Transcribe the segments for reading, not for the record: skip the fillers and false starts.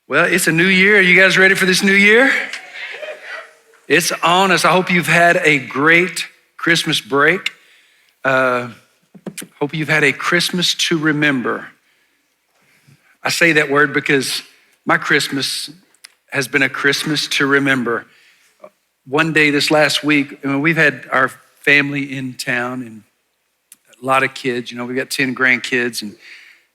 Well, it's a new year. Are you guys ready for this new year? It's on us. I hope you've had a great Christmas break. Hope you've had a Christmas to remember. I say that word because my Christmas has been a Christmas to remember. One day this last week, we've had our family in town and a lot of kids. We've got 10 grandkids, and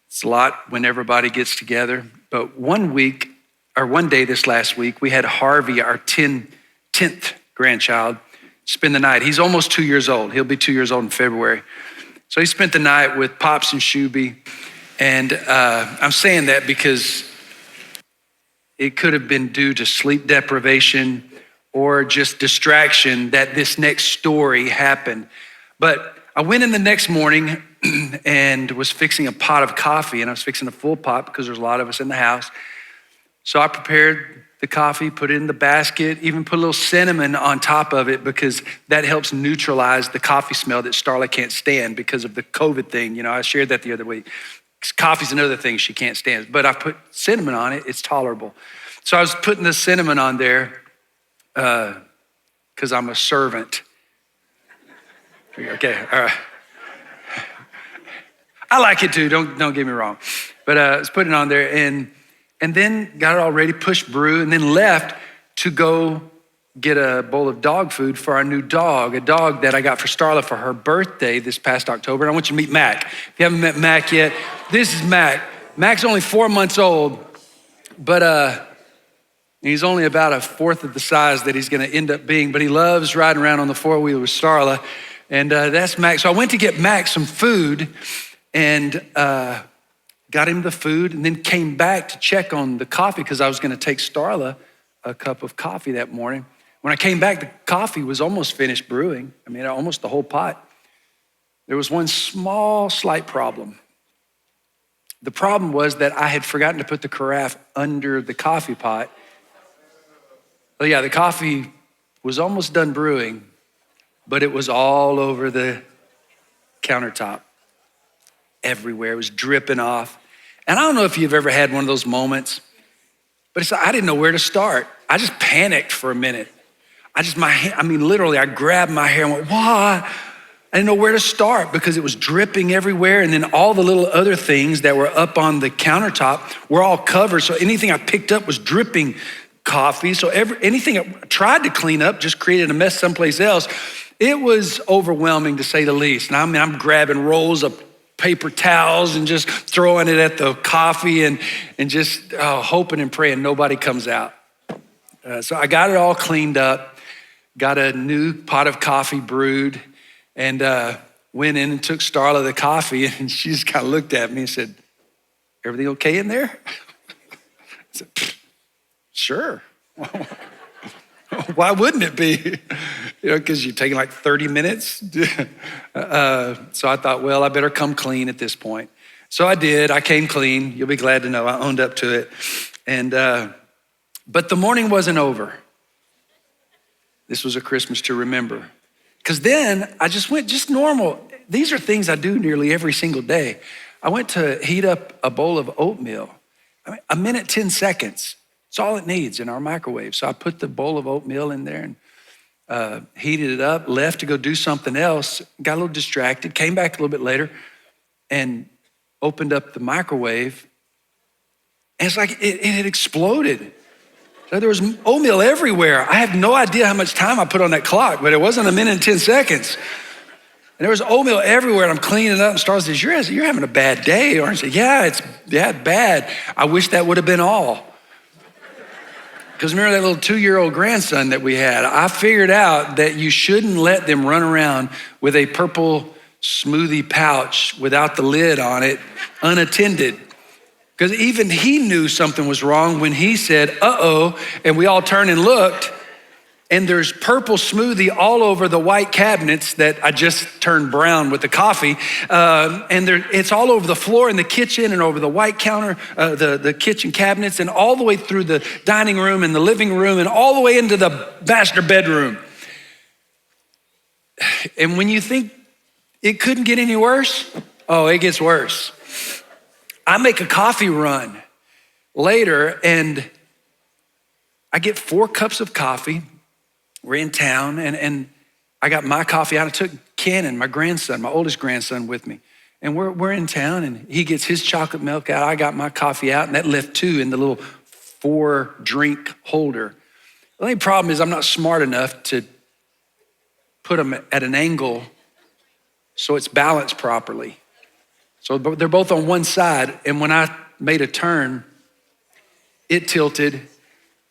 it's a lot when everybody gets together. But one day this last week, we had Harvey, our 10th grandchild, spend the night. He's almost 2 years old. He'll be 2 years old in February. So he spent the night with Pops and Shuby. And I'm saying that because it could have been due to sleep deprivation or just distraction that this next story happened. But I went in the next morning and was fixing a pot of coffee, and I was fixing a full pot because there's a lot of us in the house. So I prepared the coffee, put it in the basket, even put a little cinnamon on top of it because that helps neutralize the coffee smell that Starla can't stand because of the COVID thing. I shared that the other week. Coffee's another thing she can't stand, but I put cinnamon on it, it's tolerable. So I was putting the cinnamon on there because I'm a servant. Okay, all right. I like it too, don't get me wrong. But I was putting it on there and then got it all ready, pushed brew, and then left to go get a bowl of dog food for our new dog, a dog that I got for Starla for her birthday this past October. And I want you to meet Mac. If you haven't met Mac yet, this is Mac. Mac's only 4 months old, but he's only about a fourth of the size that he's gonna end up being, but he loves riding around on the four-wheeler with Starla, and that's Mac. So I went to get Mac some food and got him the food, and then came back to check on the coffee because I was gonna take Starla a cup of coffee that morning. When I came back, the coffee was almost finished brewing. Almost the whole pot. There was one small, slight problem. The problem was that I had forgotten to put the carafe under the coffee pot. Oh yeah, the coffee was almost done brewing, but it was all over the countertop. Everywhere, it was dripping off. And I don't know if you've ever had one of those moments, but it's like, I didn't know where to start. I just panicked for a minute. Literally, I grabbed my hair and went, what? I didn't know where to start because it was dripping everywhere. And then all the little other things that were up on the countertop were all covered. So anything I picked up was dripping coffee. So anything I tried to clean up just created a mess someplace else. It was overwhelming to say the least. And I'm grabbing rolls of paper towels and just throwing it at the coffee and just hoping and praying nobody comes out. So I got it all cleaned up, got a new pot of coffee brewed, and went in and took Starla the coffee, and she just kind of looked at me and said, everything okay in there? I said, sure. Why wouldn't it be? Because you're taking like 30 minutes. So I thought, well, I better come clean at this point. So I did. I came clean. You'll be glad to know I owned up to it. And but the morning wasn't over. This was a Christmas to remember. Because then I just went just normal. These are things I do nearly every single day. I went to heat up a bowl of oatmeal. A minute, 10 seconds. It's all it needs in our microwave. So I put the bowl of oatmeal in there and heated it up, left to go do something else, got a little distracted, came back a little bit later and opened up the microwave. And it's like it had exploded. So there was oatmeal everywhere. I have no idea how much time I put on that clock, but it wasn't a minute and 10 seconds. And there was oatmeal everywhere, and I'm cleaning it up, and Starla says, you're having a bad day, aren't you? Yeah, it's bad. I wish that would have been all. Because remember that little 2-year-old grandson that we had? I figured out that you shouldn't let them run around with a purple smoothie pouch without the lid on it, unattended. Because even he knew something was wrong when he said, uh-oh, and we all turned and looked, and there's purple smoothie all over the white cabinets that I just turned brown with the coffee. And it's all over the floor in the kitchen and over the white counter, the kitchen cabinets, and all the way through the dining room and the living room and all the way into the master bedroom. And when you think it couldn't get any worse, oh, it gets worse. I make a coffee run later, and I get 4 cups of coffee. We're in town, and I got my coffee out. I took Cannon, my grandson, my oldest grandson, with me. And we're in town, and he gets his chocolate milk out. I got my coffee out, and that left 2 in the little 4-drink holder. The only problem is I'm not smart enough to put them at an angle so it's balanced properly. So they're both on one side, and when I made a turn, it tilted,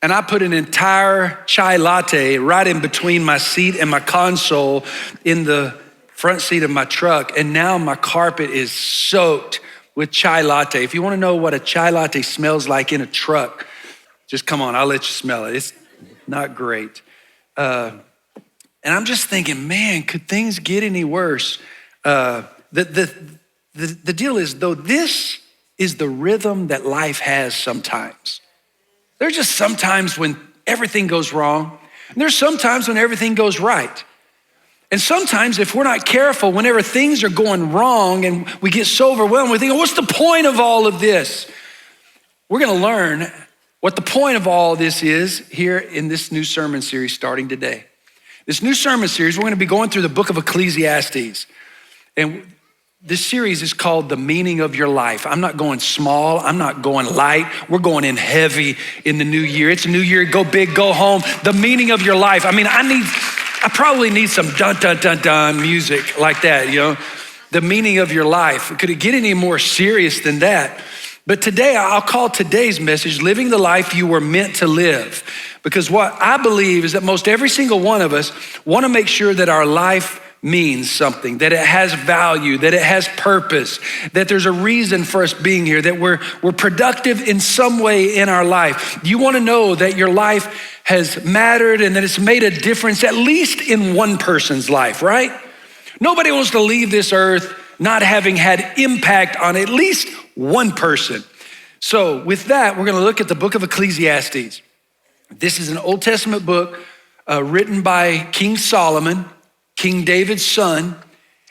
and I put an entire chai latte right in between my seat and my console in the front seat of my truck, and now my carpet is soaked with chai latte. If you want to know what a chai latte smells like in a truck, just come on, I'll let you smell it. It's not great. And I'm just thinking, man, could things get any worse? The deal is, though, this is the rhythm that life has sometimes. There's just sometimes when everything goes wrong, and there's sometimes when everything goes right. And sometimes if we're not careful, whenever things are going wrong and we get so overwhelmed, we think, what's the point of all of this? We're gonna learn what the point of all this is here in this new sermon series starting today. This new sermon series, we're gonna be going through the book of Ecclesiastes. And this series is called The Meaning of Your Life. I'm not going small, I'm not going light. We're going in heavy in the new year. It's a new year, go big, go home. The meaning of your life. I mean, I probably need some dun, dun, dun, dun music like that, you know? The meaning of your life. Could it get any more serious than that? But today, I'll call today's message, Living the Life You Were Meant to Live. Because what I believe is that most every single one of us want to make sure that our life means something, that it has value, that it has purpose, that there's a reason for us being here, that we're productive in some way in our life. You want to know that your life has mattered and that it's made a difference, at least in one person's life, right? Nobody wants to leave this earth not having had impact on at least one person. So with that, we're going to look at the book of Ecclesiastes. This is an Old Testament book written by King Solomon, King David's son,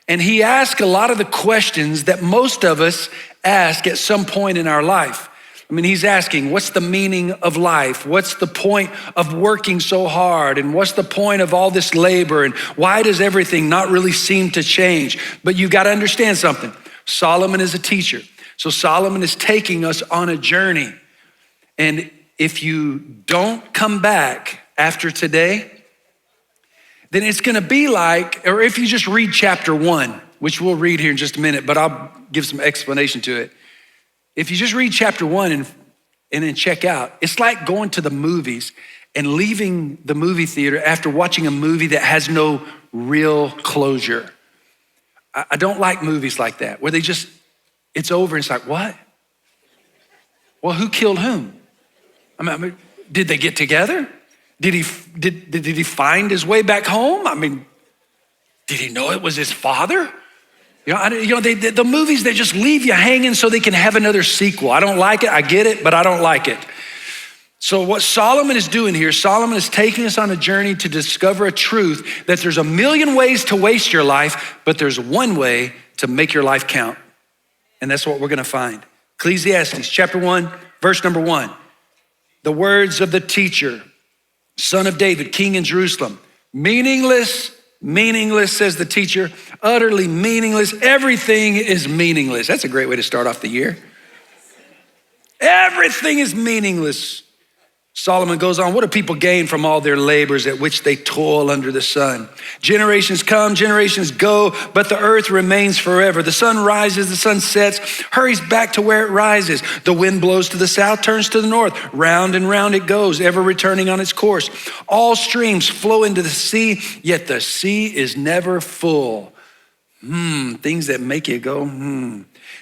and he asked a lot of the questions that most of us ask at some point in our life. I mean, he's asking, what's the meaning of life? What's the point of working so hard? And what's the point of all this labor? And why does everything not really seem to change? But you've got to understand something. Solomon is a teacher. So Solomon is taking us on a journey. And if you don't come back after today, then it's gonna be like, or if you just read chapter 1, which we'll read here in just a minute, but I'll give some explanation to it. If you just read chapter 1 and then check out, it's like going to the movies and leaving the movie theater after watching a movie that has no real closure. I don't like movies like that, where it's over and it's like, what? Well, who killed whom? I mean, did they get together? Did he find his way back home? I mean, did he know it was his father? The movies, they just leave you hanging so they can have another sequel. I don't like it, I get it, but I don't like it. So what Solomon is doing here, Solomon is taking us on a journey to discover a truth that there's a million ways to waste your life, but there's one way to make your life count. And that's what we're gonna find. Ecclesiastes chapter 1, verse number 1. The words of the teacher, son of David, king in Jerusalem. Meaningless, says the teacher, utterly meaningless. Everything is meaningless. That's a great way to start off the year. Everything is meaningless. Solomon goes on, what do people gain from all their labors at which they toil under the sun? Generations come, generations go, but the earth remains forever. The sun rises, the sun sets, hurries back to where it rises. The wind blows to the south, turns to the north. Round and round it goes, ever returning on its course. All streams flow into the sea, yet the sea is never full. Things that make you go,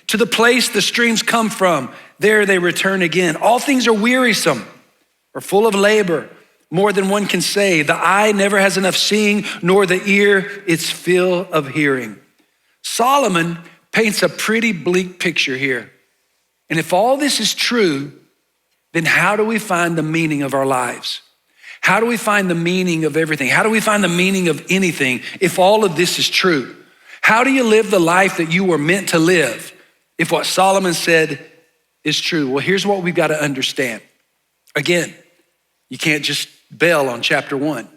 To the place the streams come from, there they return again. All things are wearisome, or full of labor, more than one can say. The eye never has enough seeing, nor the ear its fill of hearing. Solomon paints a pretty bleak picture here. And if all this is true, then how do we find the meaning of our lives? How do we find the meaning of everything? How do we find the meaning of anything if all of this is true? How do you live the life that you were meant to live if what Solomon said is true. Well, here's what we've got to understand. Again, you can't just bail on chapter 1.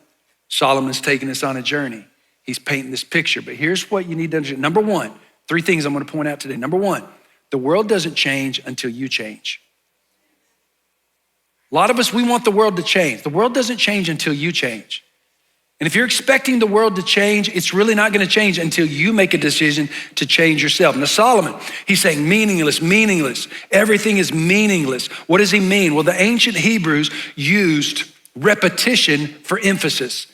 Solomon's taking us on a journey. He's painting this picture, but here's what you need to understand. Number 1, 3 things I'm going to point out today. Number 1, the world doesn't change until you change. A lot of us, we want the world to change. The world doesn't change until you change. And if you're expecting the world to change, it's really not going to change until you make a decision to change yourself. Now, Solomon, he's saying meaningless, meaningless. Everything is meaningless. What does he mean? Well, the ancient Hebrews used repetition for emphasis.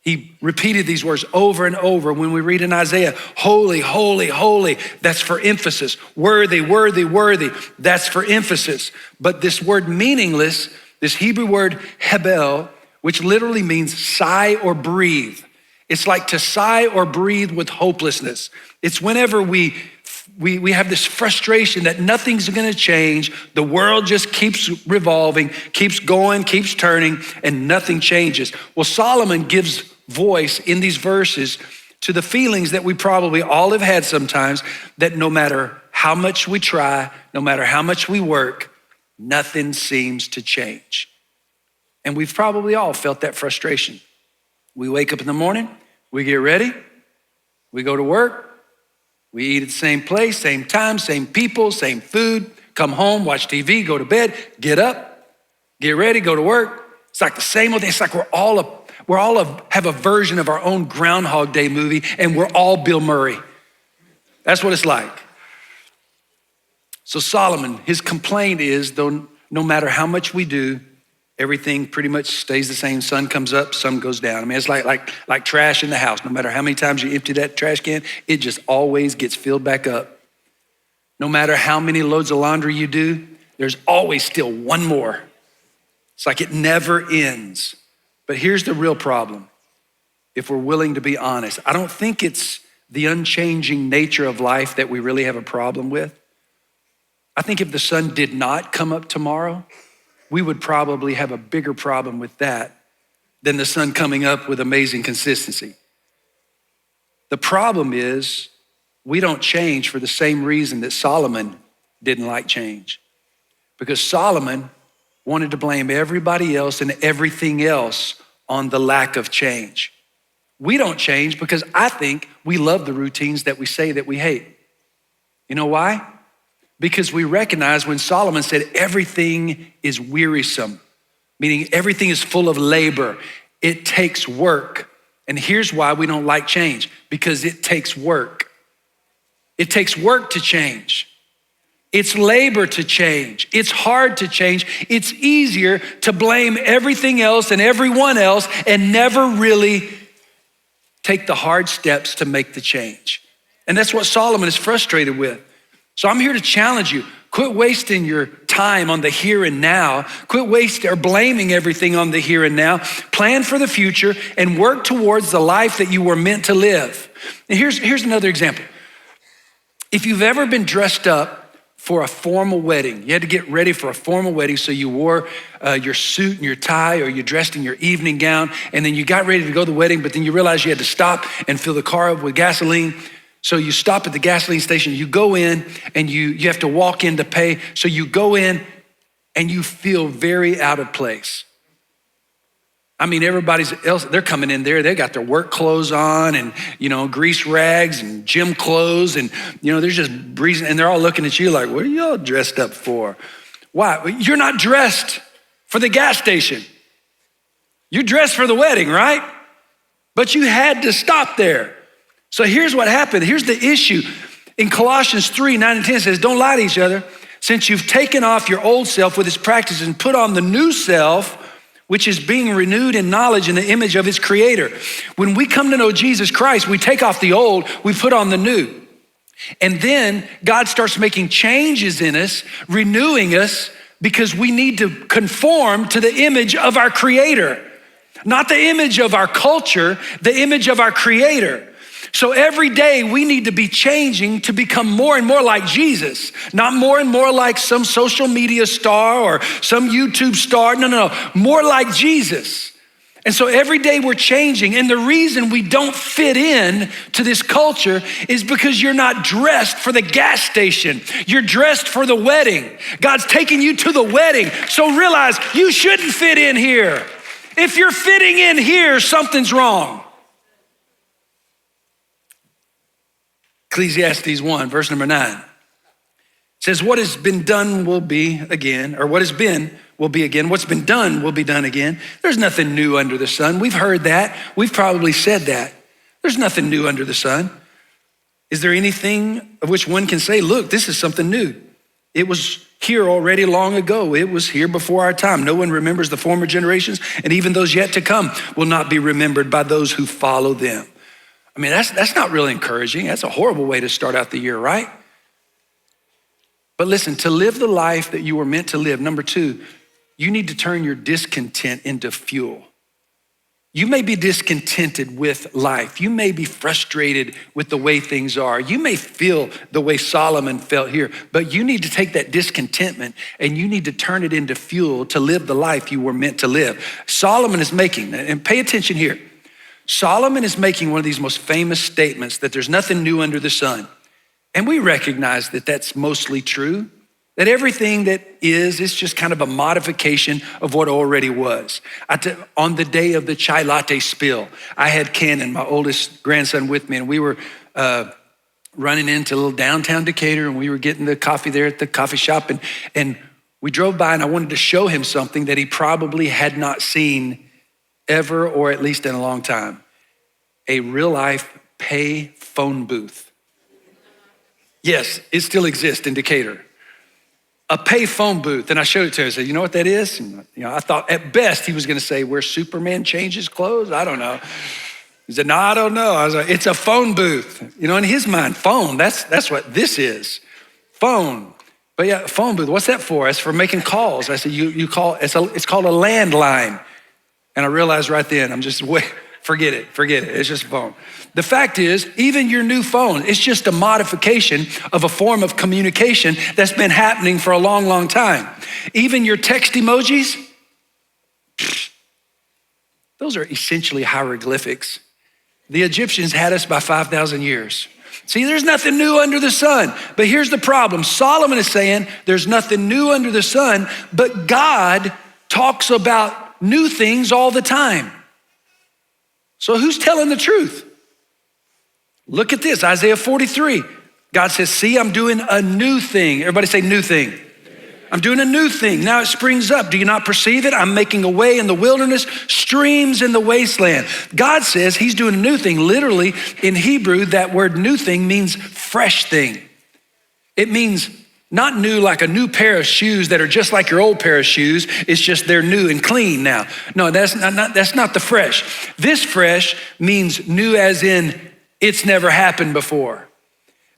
He repeated these words over and over. When we read in Isaiah, holy, holy, holy, that's for emphasis. Worthy, worthy, worthy, that's for emphasis. But this word meaningless, this Hebrew word hebel, which literally means sigh or breathe. It's like to sigh or breathe with hopelessness. It's whenever we have this frustration that nothing's gonna change, the world just keeps revolving, keeps going, keeps turning, and nothing changes. Well, Solomon gives voice in these verses to the feelings that we probably all have had sometimes, that no matter how much we try, no matter how much we work, nothing seems to change. And we've probably all felt that frustration. We wake up in the morning, we get ready, we go to work, we eat at the same place, same time, same people, same food, come home, watch TV, go to bed, get up, get ready, go to work. It's like the same old thing. It's like we're all have a version of our own Groundhog Day movie, and we're all Bill Murray. That's what it's like. So Solomon, his complaint is, though no matter how much we do, everything pretty much stays the same. Sun comes up, sun goes down. I mean, it's like trash in the house. No matter how many times you empty that trash can, it just always gets filled back up. No matter how many loads of laundry you do, there's always still one more. It's like it never ends. But here's the real problem. If we're willing to be honest, I don't think it's the unchanging nature of life that we really have a problem with. I think if the sun did not come up tomorrow, we would probably have a bigger problem with that than the sun coming up with amazing consistency. The problem is we don't change for the same reason that Solomon didn't like change. Because Solomon wanted to blame everybody else and everything else on the lack of change. We don't change because I think we love the routines that we say that we hate. You know why? Because we recognize when Solomon said everything is wearisome, meaning everything is full of labor. It takes work. And here's why we don't like change, because it takes work. It takes work to change. It's labor to change. It's hard to change. It's easier to blame everything else and everyone else and never really take the hard steps to make the change. And that's what Solomon is frustrated with. So I'm here to challenge you. Quit wasting your time on the here and now. Quit wasting or blaming everything on the here and now. Plan for the future and work towards the life that you were meant to live. And here's another example. If you've ever been dressed up for a formal wedding, you had to get ready for a formal wedding, so you wore your suit and your tie, or you dressed in your evening gown, and then you got ready to go to the wedding, but then you realized you had to stop and fill the car up with gasoline. So you stop at the gasoline station, you go in and you have to walk in to pay. So you go in and you feel very out of place. I mean, everybody's else, they're coming in there, they got their work clothes on and, grease rags and gym clothes and, they're just breezing and they're all looking at you like, what are y'all dressed up for? Why? You're not dressed for the gas station. You're dressed for the wedding, right? But you had to stop there. So here's what happened. Here's the issue. In Colossians 3, 9 and 10 says, don't lie to each other, since you've taken off your old self with its practices and put on the new self, which is being renewed in knowledge in the image of its creator. When we come to know Jesus Christ, we take off the old, we put on the new. And then God starts making changes in us, renewing us, because we need to conform to the image of our creator. Not the image of our culture, the image of our creator. So every day we need to be changing to become more and more like Jesus, not more and more like some social media star or some YouTube star. No, more like Jesus. And so every day we're changing. And the reason we don't fit in to this culture is because you're not dressed for the gas station. You're dressed for the wedding. God's taking you to the wedding. So realize you shouldn't fit in here. If you're fitting in here, something's wrong. Ecclesiastes 1, verse number 9. Says, what has been done will be again, or what has been will be again. What's been done will be done again. There's nothing new under the sun. We've heard that. We've probably said that. There's nothing new under the sun. Is there anything of which one can say, look, this is something new? It was here already long ago. It was here before our time. No one remembers the former generations, and even those yet to come will not be remembered by those who follow them. I mean, that's not really encouraging. That's a horrible way to start out the year, right? But listen, to live the life that you were meant to live, number 2, you need to turn your discontent into fuel. You may be discontented with life. You may be frustrated with the way things are. You may feel the way Solomon felt here, but you need to take that discontentment and you need to turn it into fuel to live the life you were meant to live. Solomon is making, and pay attention here, Solomon is making one of these most famous statements that there's nothing new under the sun. And we recognize that that's mostly true, that everything that is just kind of a modification of what already was. On the day of the chai latte spill, I had Cannon, my oldest grandson, with me, and we were running into a little downtown Decatur, and we were getting the coffee there at the coffee shop, and we drove by, and I wanted to show him something that he probably had not seen ever, or at least in a long time, a real life pay phone booth. Yes, it still exists in Decatur. A pay phone booth. And I showed it to him. I said, you know what that is? And, I thought at best he was going to say where Superman changes clothes. I don't know. He said, no, I don't know. I was like, it's a phone booth. In his mind, phone, that's what this is. Phone. But yeah, phone booth. What's that for? It's for making calls. I said, you call, it's called a landline. And I realized right then, forget it. It's just a phone. The fact is, even your new phone, it's just a modification of a form of communication that's been happening for a long, long time. Even your text emojis, those are essentially hieroglyphics. The Egyptians had us by 5,000 years. See, there's nothing new under the sun. But here's the problem. Solomon is saying there's nothing new under the sun, but God talks about new things all the time. So who's telling the truth? Look at this, Isaiah 43. God says, see, I'm doing a new thing. Everybody say new thing. I'm doing a new thing. Now it springs up. Do you not perceive it? I'm making a way in the wilderness, streams in the wasteland. God says he's doing a new thing. Literally in Hebrew, that word new thing means fresh thing. It means not new like a new pair of shoes that are just like your old pair of shoes. It's just they're new and clean now. No, that's not the fresh. This fresh means new as in it's never happened before.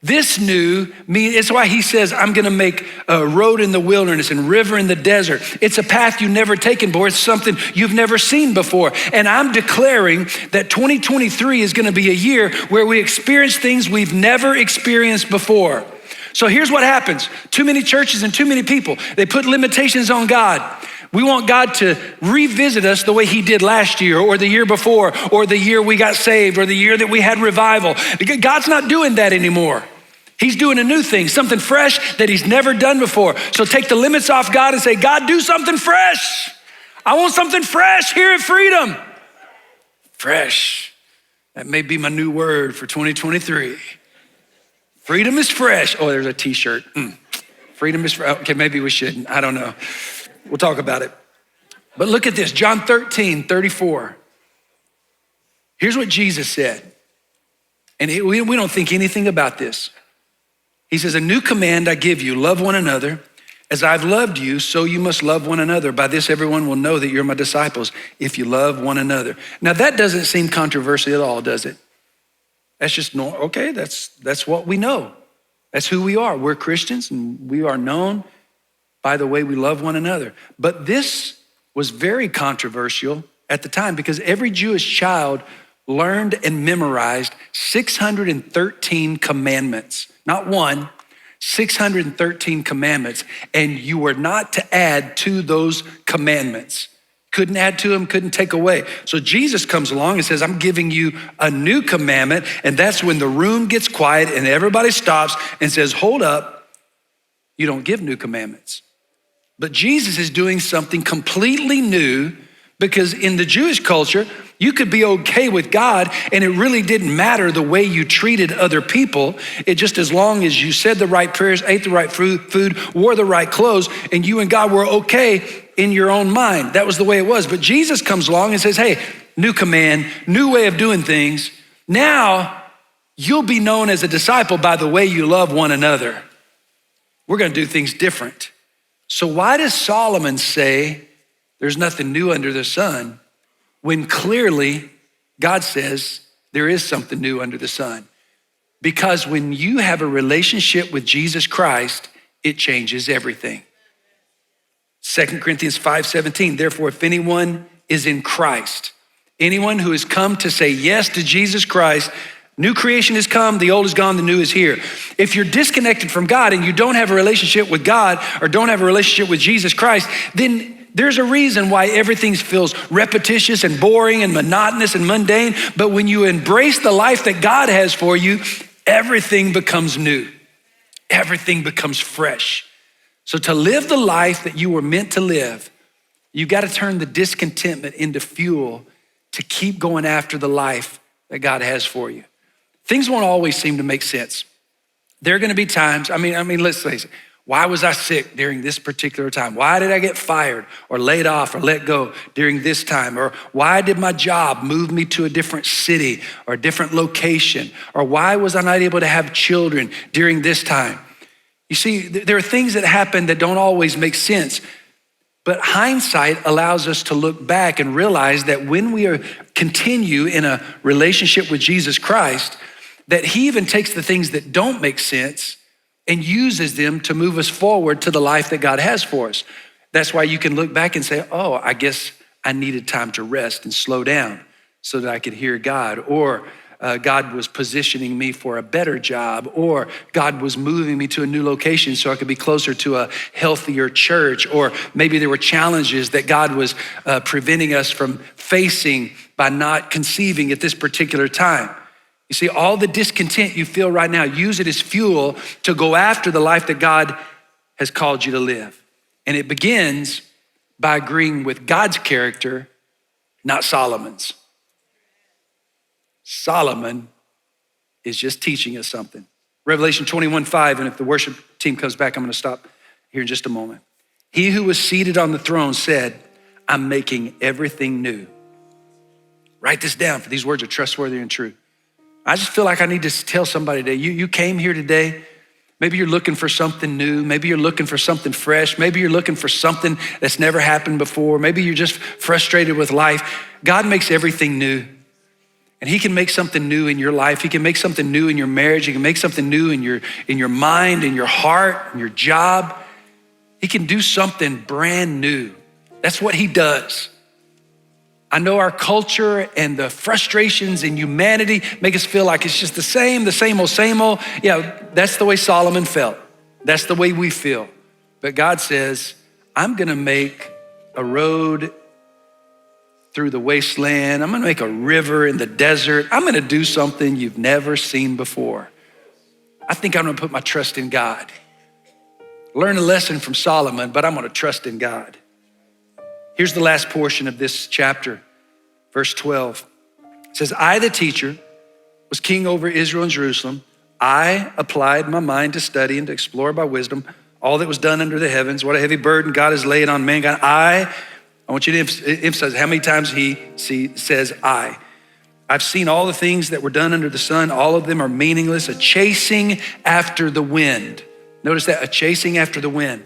This new means, it's why he says, I'm gonna make a road in the wilderness and river in the desert. It's a path you've never taken before. It's something you've never seen before. And I'm declaring that 2023 is gonna be a year where we experience things we've never experienced before. So here's what happens. Too many churches and too many people, they put limitations on God. We want God to revisit us the way he did last year or the year before or the year we got saved or the year that we had revival. God's not doing that anymore. He's doing a new thing, something fresh that he's never done before. So take the limits off God and say, God, do something fresh. I want something fresh here at Freedom. Fresh. That may be my new word for 2023. Freedom is fresh. Oh, there's a t-shirt. Freedom is fresh. Okay, maybe we shouldn't. I don't know. We'll talk about it. But look at this, John 13:34. Here's what Jesus said. And we don't think anything about this. He says, a new command I give you, love one another. As I've loved you, so you must love one another. By this, everyone will know that you're my disciples if you love one another. Now that doesn't seem controversial at all, does it? That's just normal. Okay, that's what we know. That's who we are. We're Christians and we are known by the way we love one another. But this was very controversial at the time because every Jewish child learned and memorized 613 commandments. Not one, 613 commandments. And you were not to add to those commandments. Couldn't add to them, couldn't take away. So Jesus comes along and says, I'm giving you a new commandment. And that's when the room gets quiet and everybody stops and says, hold up, you don't give new commandments. But Jesus is doing something completely new, because in the Jewish culture, you could be okay with God and it really didn't matter the way you treated other people. It just, as long as you said the right prayers, ate the right food, wore the right clothes, and you and God were okay in your own mind. That was the way it was. But Jesus comes along and says, hey, new command, new way of doing things. Now you'll be known as a disciple by the way you love one another. We're gonna do things different. So why does Solomon say there's nothing new under the sun, when clearly God says there is something new under the sun? Because when you have a relationship with Jesus Christ, it changes everything. 2 Corinthians 5:17, therefore, if anyone is in Christ, anyone who has come to say yes to Jesus Christ, new creation has come, the old is gone, the new is here. If you're disconnected from God and you don't have a relationship with God or don't have a relationship with Jesus Christ, then there's a reason why everything feels repetitious and boring and monotonous and mundane. But when you embrace the life that God has for you, everything becomes new. Everything becomes fresh. So to live the life that you were meant to live, you got to turn the discontentment into fuel to keep going after the life that God has for you. Things won't always seem to make sense. There are going to be times, I mean, let's face it. Why was I sick during this particular time? Why did I get fired or laid off or let go during this time? Or why did my job move me to a different city or a different location? Or why was I not able to have children during this time? You see, there are things that happen that don't always make sense, but hindsight allows us to look back and realize that when we continue in a relationship with Jesus Christ, that he even takes the things that don't make sense and uses them to move us forward to the life that God has for us. That's why you can look back and say, oh, I guess I needed time to rest and slow down so that I could hear God. Or God was positioning me for a better job, or God was moving me to a new location so I could be closer to a healthier church, or maybe there were challenges that God was preventing us from facing by not conceiving at this particular time. You see, all the discontent you feel right now, use it as fuel to go after the life that God has called you to live. And it begins by agreeing with God's character, not Solomon's. Solomon is just teaching us something. Revelation 21:5, and if the worship team comes back, I'm gonna stop here in just a moment. He who was seated on the throne said, I'm making everything new. Write this down, for these words are trustworthy and true. I just feel like I need to tell somebody today, you came here today, maybe you're looking for something new, maybe you're looking for something fresh, maybe you're looking for something that's never happened before, maybe you're just frustrated with life. God makes everything new. And he can make something new in your life. He can make something new in your marriage. He can make something new in your mind, in your heart, in your job. He can do something brand new. That's what he does. I know our culture and the frustrations in humanity make us feel like it's just the same old. Yeah, that's the way Solomon felt. That's the way we feel. But God says, I'm gonna make a road through the wasteland. I'm gonna make a river in the desert. I'm gonna do something you've never seen before. I think I'm gonna put my trust in God. Learn a lesson from Solomon, but I'm gonna trust in God. Here's the last portion of this chapter, verse 12. It says, I, the teacher, was king over Israel and Jerusalem. I applied my mind to study and to explore by wisdom all that was done under the heavens. What a heavy burden God has laid on mankind. I want you to emphasize how many times he says I. I've seen all the things that were done under the sun. All of them are meaningless, a chasing after the wind. Notice that, a chasing after the wind.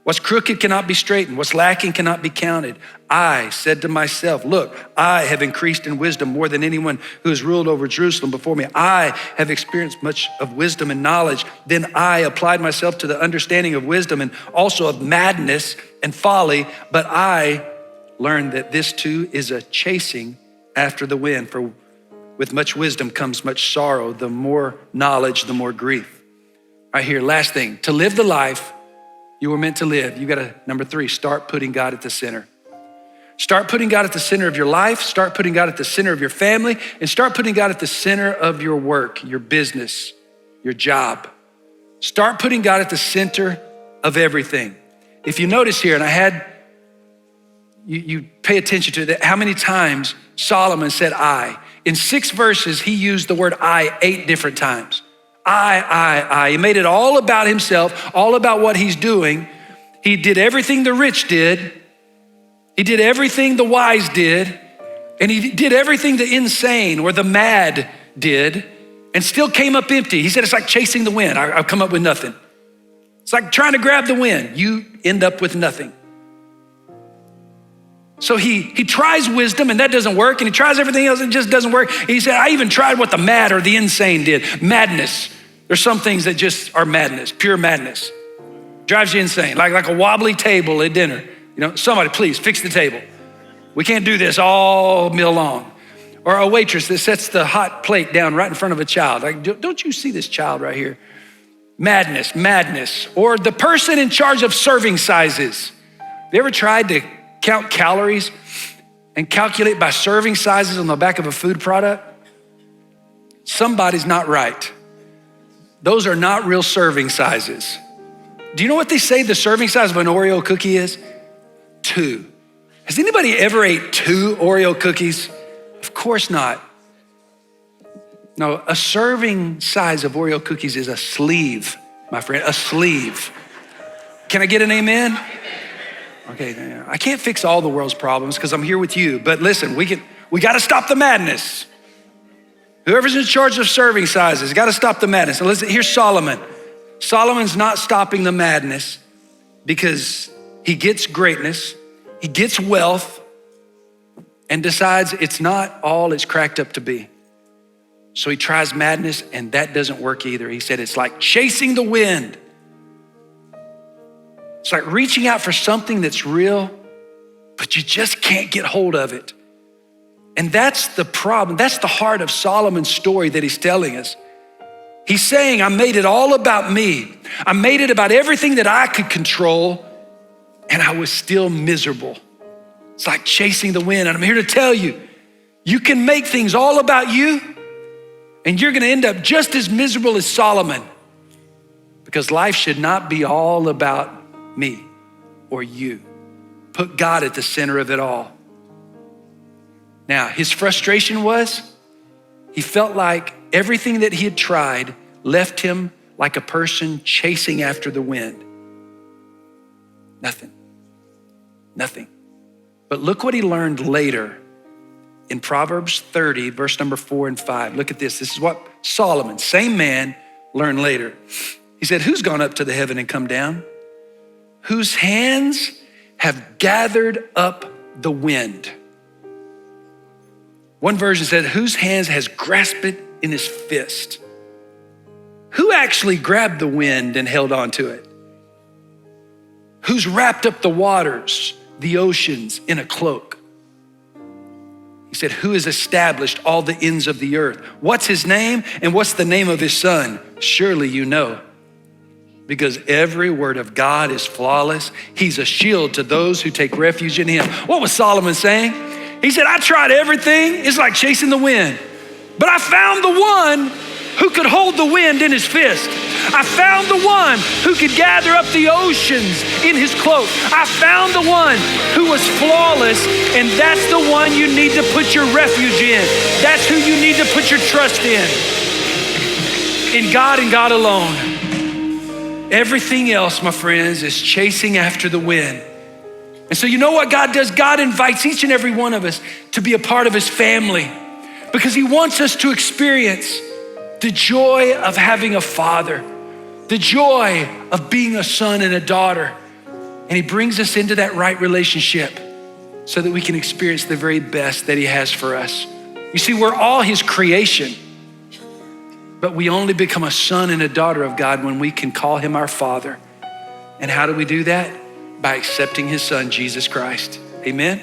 What's crooked cannot be straightened. What's lacking cannot be counted. I said to myself, look, I have increased in wisdom more than anyone who has ruled over Jerusalem before me. I have experienced much of wisdom and knowledge. Then I applied myself to the understanding of wisdom and also of madness and folly. But I learned that this too is a chasing after the wind. For with much wisdom comes much sorrow. The more knowledge, the more grief. Right here, last thing, to live the life you were meant to live, you gotta, number 3, start putting God at the center. Start putting God at the center of your life, start putting God at the center of your family, and start putting God at the center of your work, your business, your job. Start putting God at the center of everything. If you notice here, and I had you pay attention to that, how many times Solomon said I. In 6 verses, he used the word I 8 different times. I. He made it all about himself, all about what he's doing. He did everything the rich did. He did everything the wise did. And he did everything the insane or the mad did and still came up empty. He said, it's like chasing the wind. I've come up with nothing. It's like trying to grab the wind. You end up with nothing. So he tries wisdom and that doesn't work, and he tries everything else and it just doesn't work. And he said, I even tried what the mad or the insane did. Madness. There's some things that just are madness, pure madness. Drives you insane, like a wobbly table at dinner. You know, somebody please fix the table. We can't do this all meal long. Or a waitress that sets the hot plate down right in front of a child. Like, don't you see this child right here? Madness. Or the person in charge of serving sizes. Have you ever tried to count calories and calculate by serving sizes on the back of a food product? Somebody's not right. Those are not real serving sizes. Do you know what they say the serving size of an Oreo cookie is? 2. Has anybody ever ate 2 Oreo cookies? Of course not. No, a serving size of Oreo cookies is a sleeve, my friend, a sleeve. Can I get an amen? Okay, I can't fix all the world's problems because I'm here with you, but listen, we got to stop the madness. Whoever's in charge of serving sizes, got to stop the madness. And listen, here's Solomon. Solomon's not stopping the madness because he gets greatness, he gets wealth, and decides it's not all it's cracked up to be. So he tries madness and that doesn't work either. He said it's like chasing the wind. It's like reaching out for something that's real, but you just can't get hold of it. And that's the problem. That's the heart of Solomon's story that he's telling us. He's saying, I made it all about me. I made it about everything that I could control, and I was still miserable. It's like chasing the wind. And I'm here to tell you, you can make things all about you, and you're gonna end up just as miserable as Solomon, because life should not be all about me or you. Put God at the center of it all. Now, his frustration was, he felt like everything that he had tried left him like a person chasing after the wind. Nothing. But look what he learned later in Proverbs 30, verse number 4 and 5. Look at this. This is what Solomon, same man, learned later. He said, who's gone up to the heaven and come down? Whose hands have gathered up the wind. One version said, whose hands has grasped it in his fist. Who actually grabbed the wind and held on to it? Who's wrapped up the waters, the oceans in a cloak? He said, who has established all the ends of the earth? What's his name and what's the name of his son? Surely you know. Because every word of God is flawless. He's a shield to those who take refuge in him. What was Solomon saying? He said, I tried everything. It's like chasing the wind. But I found the one who could hold the wind in his fist. I found the one who could gather up the oceans in his cloak. I found the one who was flawless, and that's the one you need to put your refuge in. That's who you need to put your trust in God and God alone. Everything else, my friends, is chasing after the wind. And so you know what God does? God invites each and every one of us to be a part of his family because he wants us to experience the joy of having a father, the joy of being a son and a daughter. And he brings us into that right relationship so that we can experience the very best that he has for us. You see, we're all his creation, but we only become a son and a daughter of God when we can call him our Father. And how do we do that? By accepting his son, Jesus Christ. Amen.